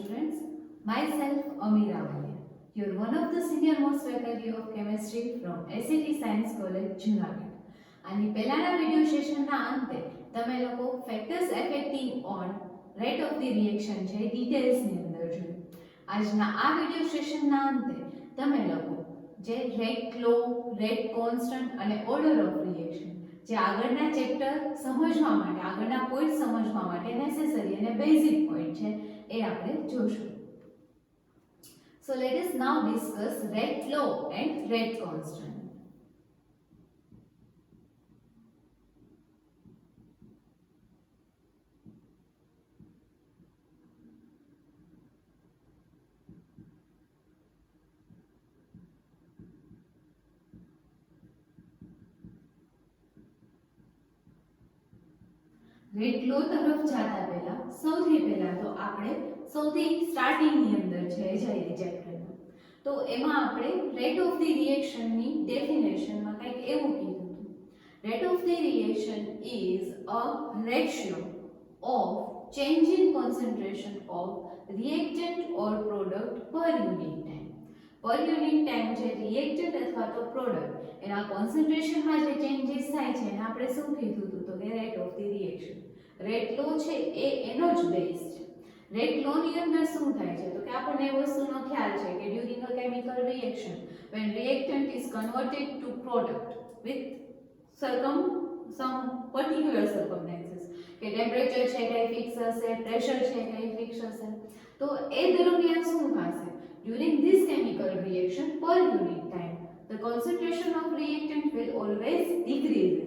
students. Myself Amira Walia. You're one of the senior most faculty of chemistry from SAT Science College, Junagadh. આની પહેલાના video સેશનના અંતે તમે લોકો factors affecting on rate of the reaction છે ડિટેલ્સની અંદર જોયું. આજના આ વિડિયો સેશનના અંતે તમે લોકો જે રેટ લો, રેટ કોન્સ્ટન્ટ અને ઓર્ડર ઓફ રિએક્શન જે આગળના ચેપ્ટર સમજવા માટે આગળના પોઈન્ટ સમજવા માટે નેસેસરી અને બેઝિક પોઈન્ટ છે એ આપણે જોશું. So let us now discuss rate law and rate constant. Rate law તરફ જતા પહેલા સૌથી પહેલા તો આપણે સૌથી સ્ટાર્ટિંગ ની અંદર છે જઈએ ચેપ્ટરમાં. તો એમાં આપણે રેટ ઓફ ધી રિએક્શન ની ડેફિનેશન માં કંઈક એવું કીધું હતું. Rate of the reaction is a ratio of change in concentration of reactant or product પર યુનિટ ટાઈમ. પર યુનિટ ટાઈમ જે રિએક્ટન્ટ અથવા તો પ્રોડક્ટ એના કોન્સન્ટ્રેશનમાં જે ચેન્જીસ થાય છે એને આપણે શું કીધું હતું? તો કે rate of the reaction. Rate law છે એ એનો જ બેઝ છે. રેટ લો ની અંદર શું થાય છે? તો કે આપણને એ વસ્તુનો ખ્યાલ છે કે during a chemical reaction when reactant is converted to product with some particular circumstances કે ટેમ્પરેચર છે કઈ ફિક્સ હશે, પ્રેશર છે કઈ ફિક્સ હશે, તો એ દરમિયાન શું થશે? during this chemical reaction per unit time the concentration of reactant will always decreases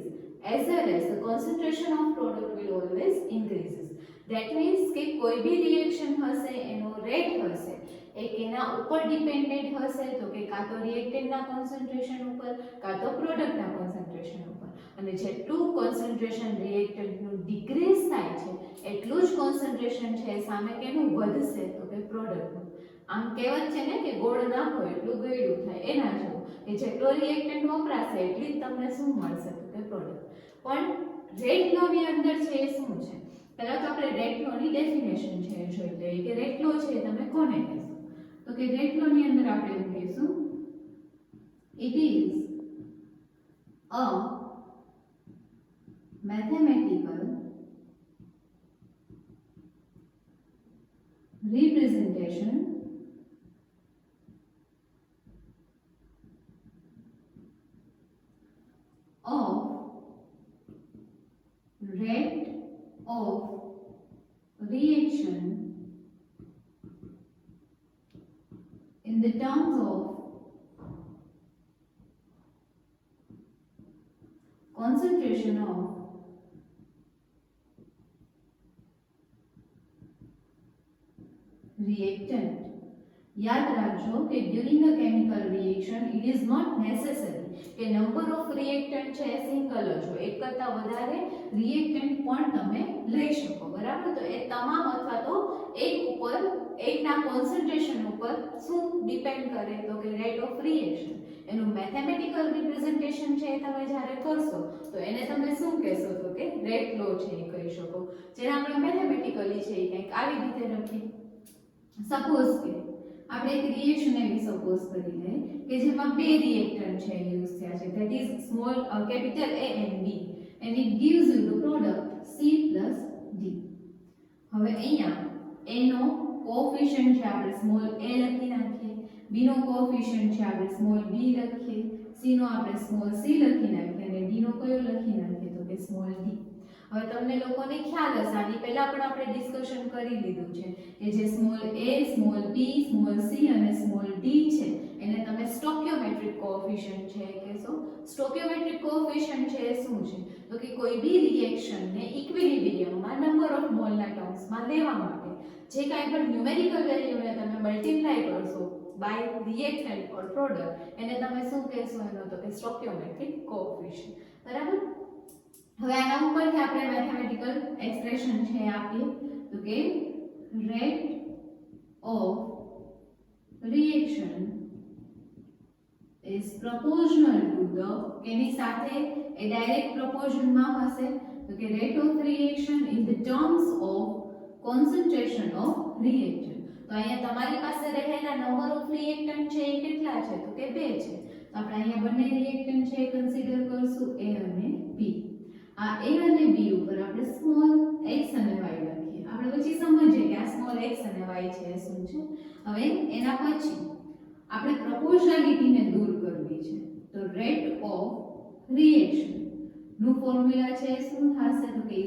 as well as the concentration of product will always increases. That means કે કોઈ બી રિએક્શન હશે એનો રેટ હશે એ કેના ઉપર ડિપેન્ડન્ટ હશે? તો કે કાં તો રિએક્ટન્ટના કોન્સન્ટ્રેશન ઉપર કાં તો પ્રોડક્ટના કોન્સન્ટ્રેશન ઉપર. અને જેટલું કોન્સન્ટ્રેશન રિએક્ટન્ટનું ડિક્રીઝ થાય છે એટલું જ કોન્સન્ટ્રેશન છે સામે કેનું વધશે? તો કે પ્રોડક્ટનું. આમ કહેવત છે ને કે ગોળ નાખો એટલું ગળ્યું થાય, એના જેવું કે જેટલો રિએક્ટન્ટ વપરાશે એટલી જ તમને શું મળશે? તો કે પ્રોડક્ટ. પણ રેટ લો ની અંદર છે એ શું છે? પહેલા તો આપણે રેટ લો ની ડેફિનેશન છે એ જોઈ લઈએ કે રેટ લો છે તમે કોને કહેશો? તો કે રેટ લો ની અંદર આપણે એવું કહીશું it is a mathematical representation of rate of reaction in the terms of concentration of reactant. યાદ રાખજો કે during a chemical reaction it is not necessary કે નંબર ઓફ રિએક્ટન્ટ છે સિંગલ જ હોય, એક કરતાં વધારે રિએક્ટન્ટ પણ તમે લઈ શકો, બરાબર? તો એ તમામ અથવા તો એક ઉપર એકના કોન્સન્ટ્રેશન ઉપર શું ડિપેન્ડ કરે? તો કે રેટ ઓફ રિએક્શન. એનું મેથેમેટિકલ રિપ્રેઝન્ટેશન છે એ તમે જ્યારે કરશો તો એને તમે શું કહેશો? તો કે રેટ લો છે એ કહી શકો. જેને આપણે મેથેમેટિકલી છે એ કંઈક આવી રીતે લખીએ. સપોઝ કે આપણે એક રિએક્શન એવી સપોઝ કરી લઈએ કે જેમાં બે રિએક્ટન્ટ છે યુઝ થયા છે, that is small capital A and B and it gives you the product C plus D. હવે અહીંયા A નો કોએફિશિયન્ટ છે આપણે સ્મોલ a લખી નાખીએ, B નો કોએફિશિયન્ટ છે આપણે સ્મોલ b લખીએ, C નો આપણે સ્મોલ c લખી નાખીએ અને D નો કયો લખી નાખીએ? તો કે સ્મોલ d. હવે તમને લોકોને ખ્યાલ હશે આની પહેલા પણ આપણે ડિસ્કશન કરી લીધું છે કે જે small a, small b, small c અને સ્મોલ d છે એને તમે સ્ટોઇકિયોમેટ્રિક કોએફિશિયન્ટ છે કહેશો. સ્ટોઇકિયોમેટ્રિક કોએફિશિયન્ટ છે એ શું છે? તો કે કોઈ બી રિએક્શનને ઇક્વિલિબ્રિયમમાં નંબર ઓફ મોલના ટર્મ્સમાં લેવા માટે જે કાંઈ પણ ન્યુમેરિકલ વેલ્યુને તમે મલ્ટીપ્લાય કરશો બાય રિએક્ટન્ટ ઓર પ્રોડક્ટ એને તમે શું કહેશો? એનો તો કે સ્ટોઇકિયોમેટ્રિક કોએફિશિયન્ટ, બરાબર? હવે આના ઉપરથી આપણે મેથેમેટિકલ એક્સપ્રેશન છે આપીએ તો કે rate of reaction is proportional to the કેની સાથે એ ડાયરેક્ટ પ્રોપોર્શનમાં હશે? તો કે rate of reaction in the terms of concentration of reactant. તો અહીંયા તમારી પાસે રહેલા નંબર ઓફ રિએક્ટન્ટ છે એ કેટલા છે તો કે 2 છે. તો આપણે અહીંયા બંને રિએક્ટન્ટ છે એ કન્સિડર કરશું a અને b. આ a અને b ઉપર આપણે સ્મોલ x અને y લખીએ. આપણે પછી સમજીએ કે આ સ્મોલ x અને y છે શું છે. હવે એના પછી આપણે પ્રોપોર્શનાલિટીને દૂર કરવી છે. તો રેટ ઓફ રિએક્શન નું ફોર્મ્યુલા છે શું થશે તો કે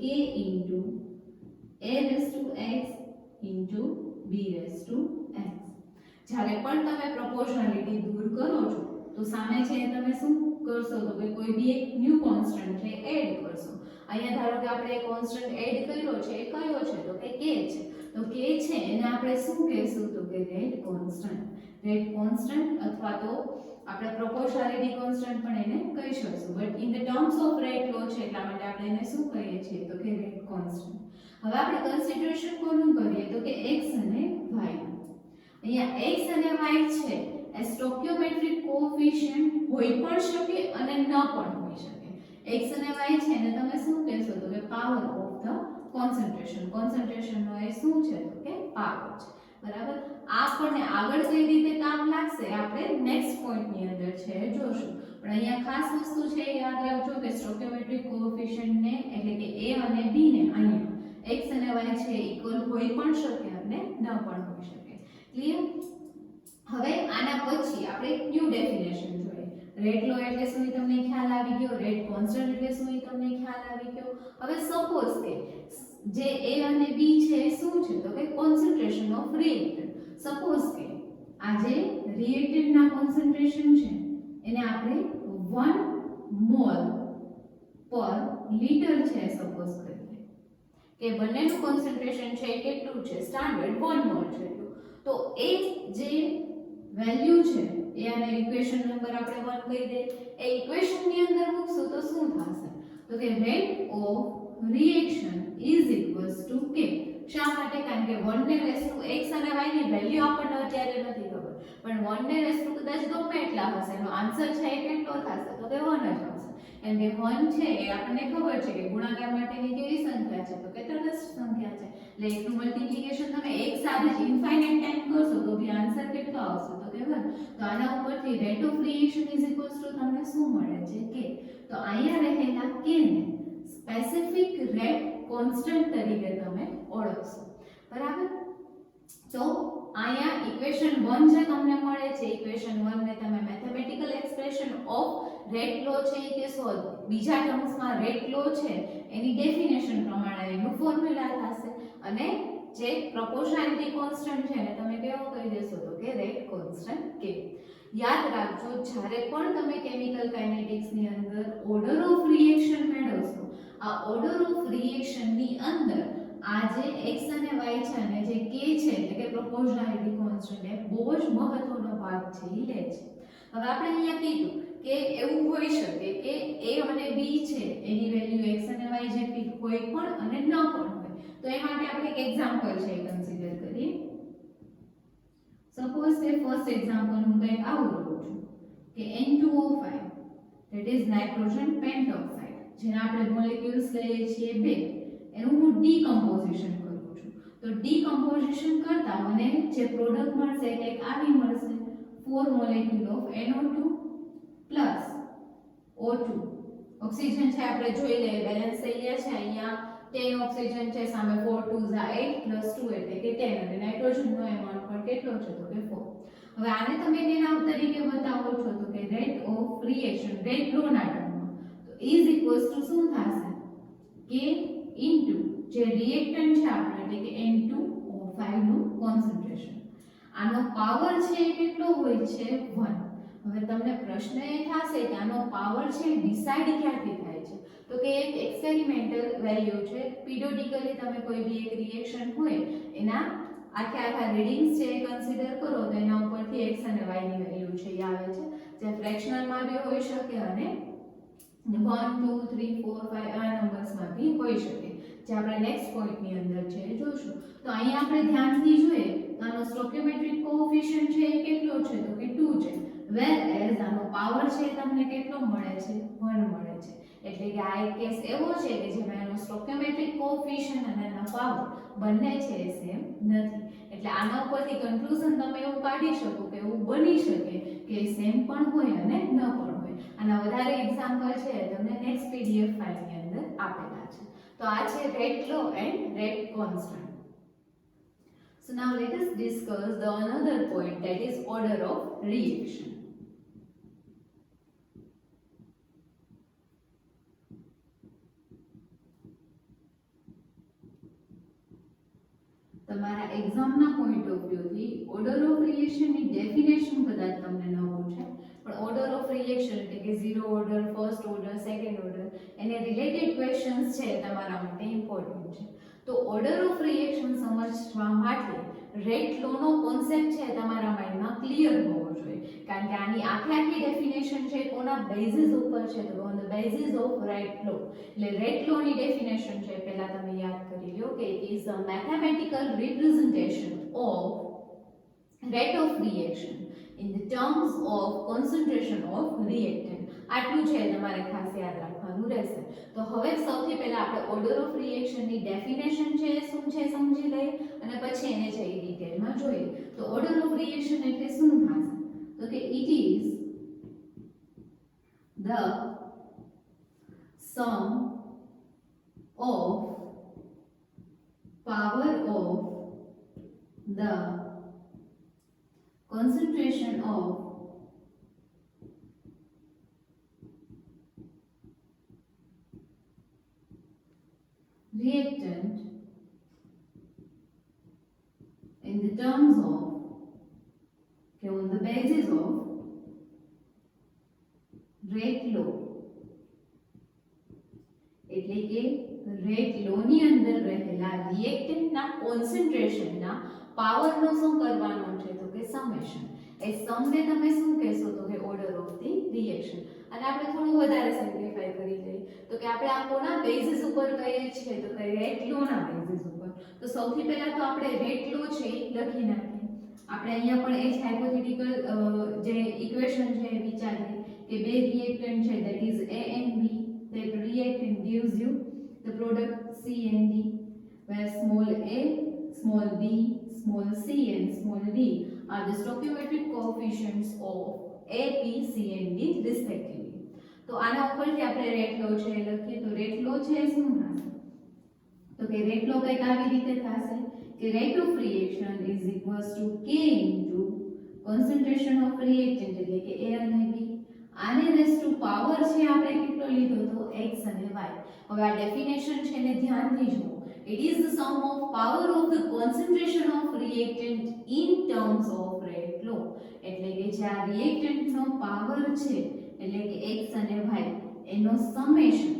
k a raised to x b raised to x. જ્યારે પણ તમે પ્રોપોર્શનાલિટી દૂર કરો છો તો સામે છે તમે શું કરશો તો કે કોઈ બી એક ન્યુ કોન્સ્ટન્ટ છે એડ કરશો. અહીંયા ધારો કે આપણે એક કોન્સ્ટન્ટ એડ કર્યો છે એ કયો છે તો કે k છે. તો k છે એને આપણે શું કહેશું તો કે રેટ કોન્સ્ટન્ટ. રેટ કોન્સ્ટન્ટ અથવા તો આપણે પ્રોપોર્શનાલિટી કોન્સ્ટન્ટ પણ એને કહી શકશું. But in the terms of rate law છે એટલા માટે આપણે એને શું કહીએ છીએ તો કે રેટ કોન્સ્ટન્ટ. હવે આપણે કન્સિડરેશન કોનું કરીએ તો કે x અને y. અહીંયા x અને y છે એ સ્ટોઇકિયોમેટ્રિક કોએફિશિયન્ટ હોઈ પણ શકે અને ન પણ હોઈ શકે. x અને y છે ને તમે શું કહેશો તો કે power of the concentration. Concentration નો એ શું છે તો કે પાવર છે. બરાબર. આ આપણને આગળ કઈ રીતે કામ લાગશે આપણે નેક્સ્ટ પોઈન્ટ ની અંદર છે જોશું. પણ અહીંયા ખાસ વસ્તુ છે યાદ રાખજો કે સ્ટોઇકિયોમેટ્રિક કોએફિશિયન્ટ ને એટલે કે a અને b ને અહીંયા x અને y છે ઇક્વલ હોઈ પણ શકે અને ન પણ હોઈ શકે. ક્લિયર. હવે આના પછી આપણે એક ન્યુ ડેફિનેશન જોઈએ. રેટ લો એટલે શું એ તમને ખ્યાલ આવી ગયો. રેટ કોન્સ્ટન્ટ એટલે શું એ તમને ખ્યાલ આવી ગયો. હવે સપોઝ કે જે a અને b છે એ શું છે તો કે કોન્સન્ટ્રેશન ઓફ રિએક્ટન્ટ. સપોઝ કે આ જે રિએક્ટન્ટ ના કોન્સન્ટ્રેશન છે એને આપણે 1 મોલ પર લિટર છે સપોઝ કરીએ કે બંનેનું કોન્સન્ટ્રેશન છે એ કેટલું છે સ્ટાન્ડર્ડ 1 મોલ છે. તો એ જે વેલ્યુ છે એ આને ઇક્વેશન નંબર આપણે 1 કહી દે. એ ઇક્વેશન ની અંદર મૂકશું તો શું થશે તો કે rate of reaction is equals to k. શા માટે? કારણ કે 1 ને રેસ ટુ x અને y ની વેલ્યુ આપણને અત્યારે નથી ખબર, પણ 1 ને રેસ ટુ કદાચ ગમે એટલા હશે એનો આન્સર છે એ કેટલો થશે તો કે 1 જ આવશે. કેમ કે 1 છે એ આપણને ખબર છે કે ગુણાકાર માટેની કેવી સંખ્યા છે તો કે તટસ્થ સંખ્યા છે. એટલે એકનું મલ્ટીપ્લિકેશન તમે એક સાથે જ ઇન્ફાઇનાઇટ ટાઈમ કરશો તો બી આન્સર કેટલો આવશે તો કે 1. તો આના ઉપરથી rate of reaction is equals to તમને શું મળે છે k. તો અહીંયા રહેલા k ને સ્પેસિફિક રેટ કોન્સ્ટન્ટ તરીકે તમે ઓળખશો. બરાબર. તો અહીંયા ઇક્વેશન 1 જે તમને મળે છે ઇક્વેશન 1 ને તમે mathematical expression of rate law છે એ કેસો. બીજા ટર્મ્સમાં રેટ લો છે એની ડેફિનેશન પ્રમાણે એનું ફોર્મ્યુલા થશે અને જે પ્રોપોર્શનાલિટી કોન્સ્ટન્ટ છે ને તમે કેવો કહી દેશો તો કે રેટ કોન્સ્ટન્ટ k. યાદ રાખજો જ્યારે પણ તમે કેમિકલ કાઇનેટિક્સ ની અંદર ઓર્ડર ઓફ રિએક્શન મેળવશો આ ઓર્ડર ઓફ રિએક્શન ની અંદર આ જે x અને y છે અને જે k છે એટલે કે પ્રોપોર્શનાલિટી કોન્સ્ટન્ટ એ બહુ જ મહત્વનો ભાગ છે એ લે છે. હવે આપણે અહીંયા કીધું કે એવું હોઈ શકે કે a અને b છે એની વેલ્યુ x અને y જેટલી હોય પણ અને ન પણ હોય. તો એ માટે આપણે એક એક્ઝામ્પલ છે કન્સિડર કરીએ. સપોઝ કે ફર્સ્ટ એક્ઝામ્પલ હું કંઈક આવું લઉં છું કે N2O5 ધેટ ઇઝ નાઇટ્રોજન પેન્ટોક્સાઇડ જેના આપણે મોલેક્યુલ્સ લઈએ છીએ 2 એનું હું ડીકમ્પોઝિશન કરું છું. તો ડીકમ્પોઝિશન કરતા મને જે પ્રોડક્ટ મળશે એ કંઈક આવી મળશે 4 molecule of NO2 plus O2. Oxygen છે આપણે જોઈ લઈએ બેલેન્સ થઈ ગયા છે. અહીંયા 10 ઓક્સિજન છે સામે 4 2 8 પ્લસ 2 એટલે કે 10 અને નાઇટ્રોજનનો એમાઉન્ટ પણ કેટલો છે તો કે 4. હવે આને તમે કેના તરીકે બતાવો છો તો કે રેટ ઓફ રિએક્શન રેટ લો ના ટર્મમાં. તો ઇઝ ઇક્વલ્સ ટુ શું થશે k ઇન્ટુ જે રિએક્ટન્ટ છે આપણે એટલે કે N2O5 નું કોન્સન્ટ્રેશન. આનો પાવર છે એ કેટલો હોય છે 1. હવે તમને પ્રશ્ન એ થશે કે આનો પાવર છે ડિસાઈડ ક્યાંથી થાય છે તો કે એક એક્સપેરિમેન્ટલ વેલ્યુ છે. પીરિયોડિકલી તમે કોઈ બી એક રિએક્શન હોય એના આખા રીડિંગ્સ છે કન્સિડર કરો તો એના ઉપરથી x અને y ની વેલ્યુ છે એ આવે છે જે ફ્રેક્શનલમાં બી હોઈ શકે અને 1 2 3 4 5 આ નંબર્સમાં બી હોઈ શકે જે આપણે નેક્સ્ટ પોઈન્ટ ની અંદર છે જોશું. તો અહીંયા આપણે ધ્યાનથી જોઈએ તો આનો સ્ટોઇકિયોમેટ્રિક કોએફિશિયન્ટ છે એ કેટલો છે તો કે 2 છે. વેર આનો પાવર છે તમને કેટલો મળે છે 1 મળે છે. એટલે કે આ એક કેસ એવો છે કે જેમાં એનો સ્ટોઇકિયોમેટ્રિક કોએફિશિયન્ટ અને એનો પાવર બંને છે એ સેમ નથી. એટલે આના ઉપરથી કન્ક્લુઝન તમે એવું કાઢી શકો કે એવું બની શકે કે સેમ પણ હોય અને ન પણ હોય. આના વધારે એક્ઝામ્પલ છે તમને નેક્સ્ટ પીડીએફ ફાઇલની અંદર આપેલા છે. તો આ છે rate law and rate constant. So now let us discuss the another point, that is order of reaction. તમારા એક્ઝામના પોઈન્ટ ઓફ વ્યૂથી ઓર્ડર ઓફ રિએક્શનની ડેફિનેશન કદાચ તમને ન પૂછે, પણ ઓર્ડર ઓફ રિએક્શન એટલે કે zero order, first order, second order એને રિલેટેડ ક્વેશ્ચન્સ છે તમારા માટે ઇમ્પોર્ટન્ટ છે. તો ઓર્ડર ઓફ રિએક્શન સમજવા માટે રેટ લોનો કોન્સેપ્ટ છે તમારા માઇન્ડમાં ક્લિયર હોવો જોઈએ, કારણ કે આની આખી ડેફિનેશન છે કોના બેઝિસ ઉપર છે, તો on the basis of rate law. એટલે રેટ લોની ડેફિનેશન છે પહેલા તમે યાદ કરી લો કે it is a mathematical representation of rate of reaction in the terms of concentration of reactant. આટલું છે તમારે ખાસ યાદ રાખવાનું રહેશે. તો હવે સૌથી પહેલા આપણે ઓર્ડર ઓફ રિએક્શનની ડેફિનેશન છે શું છે સમજી લઈએ અને પછી એને જઈ ડિટેલમાં જોઈએ. તો ઓર્ડર ઓફ રિએક્શન એટલે શું થશે? તો કે it is the sum of power of the concentration of reactant in the terms of, okay, on the basis of rate law. એટલે કે રેટ લોની અંદર રહેલા રિએક્ટન્ટના કોન્સન્ટ્રેશનના પાવરનો શું કરવાનો છે તો કે સમેશન. એ સમને તમે શું કહેશો તો કે ઓર્ડર ઓફ ધી રિએક્શન. અને આપણે થોડું વધારે સિમ્પ્લિફાઈ કરી લઈએ તો કે આપણે આ કોના બેઝિસ ઉપર કહીએ છીએ તો કે રેટ લોના બેઝિસ ઉપર. તો સૌથી પહેલા તો આપણે રેટ લો છે એ લખી નાખીએ. આપણે અહીંયા પણ એ જ હાઇપોથેટિકલ જે ઇક્વેશન છે એ વિચારીએ કે બે રિએક્ટન્ટ છે that is A and B. That reactant gives you the product C and D, where small a, small b, small c and small d are the stoichiometric coefficients of A, B, C and D respectively. તો આના ઉપરથી આપણે rate law છે લખીએ તો rate law છે શું થશે તો કે રેટ લો કંઈક આવી રીતે થશે કે rate of reaction is equals to K into concentration of reactant એટલે કે A અને B. આને રેસ ટુ પાવર છે આપણે કેટલો લીધો તો x અને y. હવે આ ડેફિનેશન છે ને ધ્યાનથી જુઓ. It is the sum of power of the concentration of reactant in terms of rate law. એટલે કે જે આ રિએક્ટન્ટનો પાવર છે એટલે કે x અને y એનો સમેશન,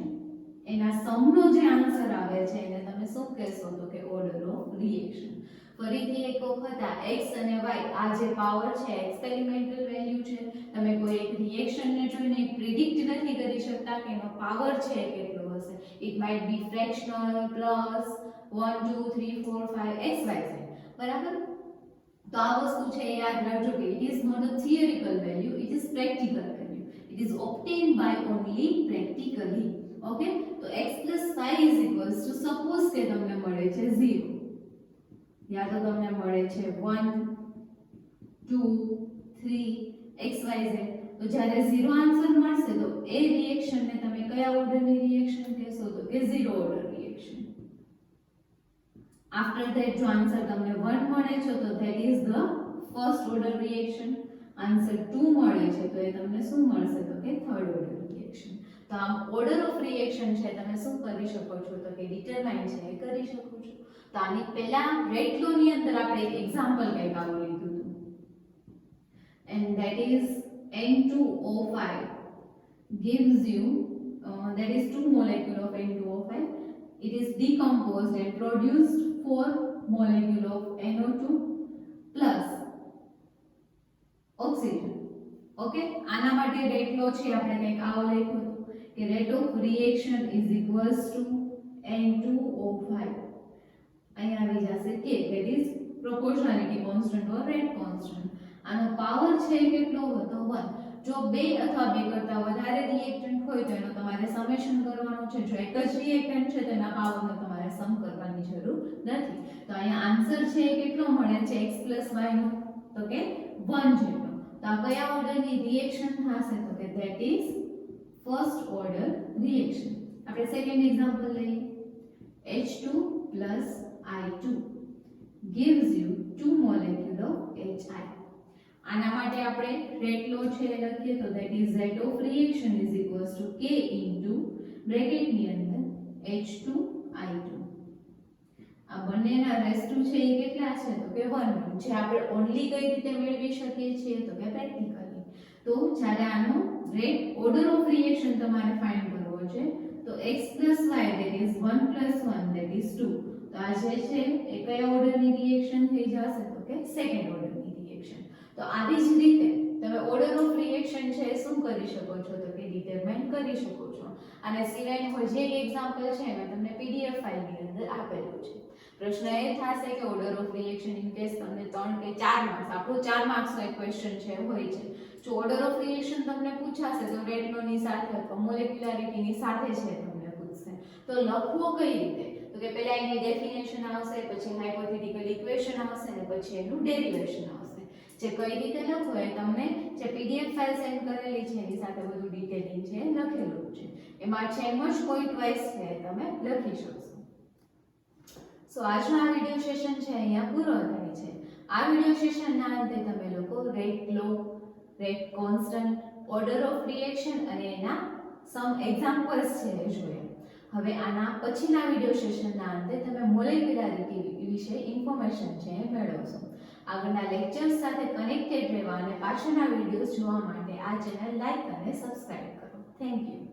એના સમનો જે આન્સર આવે છે એને તમે શું કહેશો તો કે ઓર્ડર ઓફ રિએક્શન. ફરીથી એક વખત આ x અને y આ જે પાવર છે એક્સપેરિમેન્ટલ વેલ્યુ છે. તમે કોઈ એક રિએક્શનને જોઈને પ્રિડિક્ટ નથી કરી શકતા કે એનો પાવર છે કેટલો હશે. It might be fractional plus 1 2 3 4 5 x y z. બરાબર? તો આ વસ્તુ છે યાદ રાખજો કે it is not a theoretical value, it is practical value. It ઇઝ obtained by only practically. Okay? તો x + y is equals to suppose કે તમને મળે છે 0 યા તો તમને મળે છે 1 2 3 xyz. તો જ્યારે 0 આન્સર મળશે તો એ રિએક્શનને તમે કયા ઓર્ડરની રિએક્શન કહેશો તો કે 0 ઓર્ડર રિએક્શન. આફ્ટર ધેટ જો આન્સર તમને 1 મળે છે તો that is the first order reaction. Answer 2 મળે છે તો એ તમને શું મળશે તો કે થર્ડ ઓર્ડર રિએક્શન. તો આમ ઓર્ડર ઓફ રિએક્શન છે તમે શું કરી શકો છો તો કે ડિટરમાઇન છે એ કરી શકો છો. તો આની પહેલા રેટ લો ની અંદર આપણે એક એક્ઝામ્પલ કંઈક આવું લીધું હતું and that is N2O5 gives you that is 2 molecule of N2O5. It is decomposed and produced 4 molecule of NO2 plus oxygen. Okay, આના માટે રેટ લો છે આપણે કંઈક આવો લખ્યું હતું કે rate of reaction is equals to N2O5. અહીં આવી જશે કે that is proportionality constant or rate constant. આનો પાવર છે કેટલો હતો 1. જો 2 અથવા 2 કરતા વધારે રિએક્ટન્ટ હોય તો એનો તમારે સમેશન કરવાનો છે. જો એક જ રિએક્ટન્ટ છે તો એના પાવરનો તમારે સમ કરવાની જરૂર નથી. તો અહીંયા આન્સર છે એ કેટલો મળે છે x y નો, તો કે 1 જેટલો. તો આ કયા ઓર્ડરની રિએક્શન થશે, તો કે that is first order reaction. આપણે સેકન્ડ એક્ઝામ્પલ લઈએ. H2 plus I2 gives you 2 molecule of HI. આના માટે આપણે રેટ લો છે એ લખીએ તો that is rate of reaction is equals to K into bracket ની અંદર H2I2. આ બંનેના રેશિયો છે એ કેટલા છે, તો કે 1 જે આપણે ઓન્લી કઈ રીતે મેળવી શકીએ છીએ, તો કે પ્રેક્ટિકલી. તો જ્યારે આનો રેટ ઓર્ડર ઓફ રિએક્શન તમારે ફાઇન્ડ કરવો છે તો x y that is 1 + 1 that is 2. તો આ જે છે એ કયા ઓર્ડરની રિએક્શન થઈ જશે, તો કે સેકન્ડ ઓર્ડરની રિએક્શન. તો આવી જ રીતે તમે ઓર્ડર ઓફ રિએક્શન છે એ શું કરી શકો છો, તો કે ડિટરમાઇન કરી શકો છો. અને સિવાયનું જે એક્ઝામ્પલ છે એમાં તમને PDF ફાઇલની અંદર આપેલું છે. પ્રશ્ન એ થશે કે order of reaction in case તમને 3 કે 4 માર્ક્સ, આપણો 4 માર્ક્સનો એક ક્વેશ્ચન છે હોય છે. જો ઓર્ડર ઓફ રિએક્શન તમને પૂછાશે તો રેટ લોની સાથે અથવા મોલેક્યુલારિટીની સાથે છે તમને પૂછશે. તો લખવો કઈ રીતે, તો કે પહેલા એની ડેફિનેશન આવશે, પછી હાઇપોથેટિકલ ઇક્વેશન આવશે અને પછી એનું ડેરિવેશન આવશે. જે કઈ રીતે લખવો એ તમને જે PDF ફાઇલ સેન્ડ કરેલી છે એની સાથે બધું ડિટેલિંગ છે લખેલું છે. એમાં છે એમ જ પોઈન્ટ વાઇઝ છે તમે લખી શકશો. સો આજનો આ વિડિયો સેશન છે અહીંયા પૂરો થાય છે. આ વિડિયો સેશનના અંતે તમે લોકો rate law, rate constant, order of reaction અને એના સમ એક્ઝામ્પલ્સ છે એ જોયા. હવે આના પછીના વિડિયો સેશનના અંતે તમે મોલેક્યુલારિટી વિશે ઇન્ફોર્મેશન છે એ મેળવશો. આગળના લેક્ચર્સ સાથે કનેક્ટેડ રહેવા અને પાછળના વિડિયોઝ જોવા માટે આ ચેનલ લાઈક અને સબસ્ક્રાઇબ કરો. Thank you.